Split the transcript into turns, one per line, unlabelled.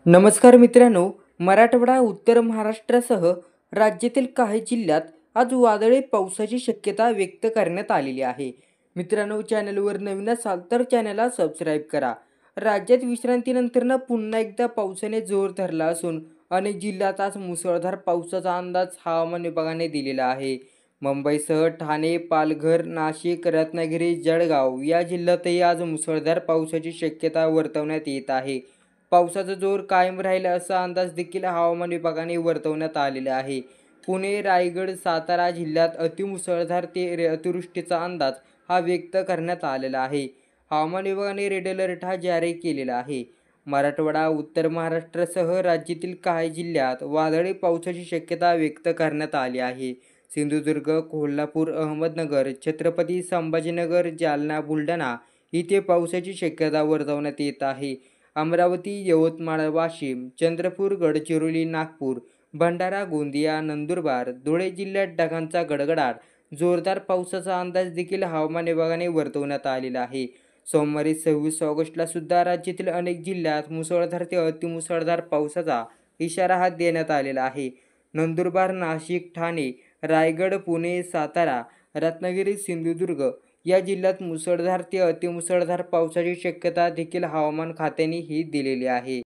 नमस्कार मित्रांनो, मराठवाडा, उत्तर महाराष्ट्रासह राज्यातील काही जिल्ह्यात आज वादळी पावसाची शक्यता व्यक्त करण्यात आलेली आहे. मित्रांनो, चॅनलवर नवीन असाल तर चॅनलला सबस्क्राईब करा. राज्यात विश्रांतीनंतर पुन्हा एकदा पावसाने जोर धरला असून अनेक जिल्ह्यात आज मुसळधार पावसाचा अंदाज हवामान विभागाने दिलेला आहे. मुंबईसह ठाणे, पालघर, नाशिक, रत्नागिरी, जळगाव या जिल्ह्यातही आज मुसळधार पावसाची शक्यता वर्तवण्यात येत आहे. पावसाचा जोर कायम राहील असा अंदाज देखील हवामान विभागाने वर्तवण्यात आलेला आहे. पुणे, रायगड, सातारा जिल्ह्यात अतिमुसळधार ते अतिवृष्टीचा अंदाज हा व्यक्त करण्यात आलेला आहे. हवामान विभागाने रेड अलर्ट हा जारी केलेला आहे. मराठवाडा, उत्तर महाराष्ट्रासह राज्यातील काही जिल्ह्यात वादळी पावसाची शक्यता व्यक्त करण्यात आली आहे. सिंधुदुर्ग, कोल्हापूर, अहमदनगर, छत्रपती संभाजीनगर, जालना, बुलढाणा इथे पावसाची शक्यता वर्तवण्यात येत आहे. अमरावती, यवतमाळ, वाशिम, चंद्रपूर, गडचिरोली, नागपूर, भंडारा, गोंदिया, नंदुरबार, धुळे जिल्ह्यात ढगांचा गडगडाट, जोरदार पावसाचा अंदाज देखील हवामान विभागाने वर्तवण्यात आलेला आहे. सोमवारी 26 ऑगस्टला सुद्धा राज्यातील अनेक जिल्ह्यात मुसळधार ते अतिमुसळधार पावसाचा इशारा हा देण्यात आलेला आहे. नंदुरबार, नाशिक, ठाणे, रायगड, पुणे, सातारा, रत्नागिरी, सिंधुदुर्ग या जिल्ह्यात मुसळधार ते अतिमुसळधार पावसाची शक्यता देखील हवामान खात्याने ही दिलेली आहे.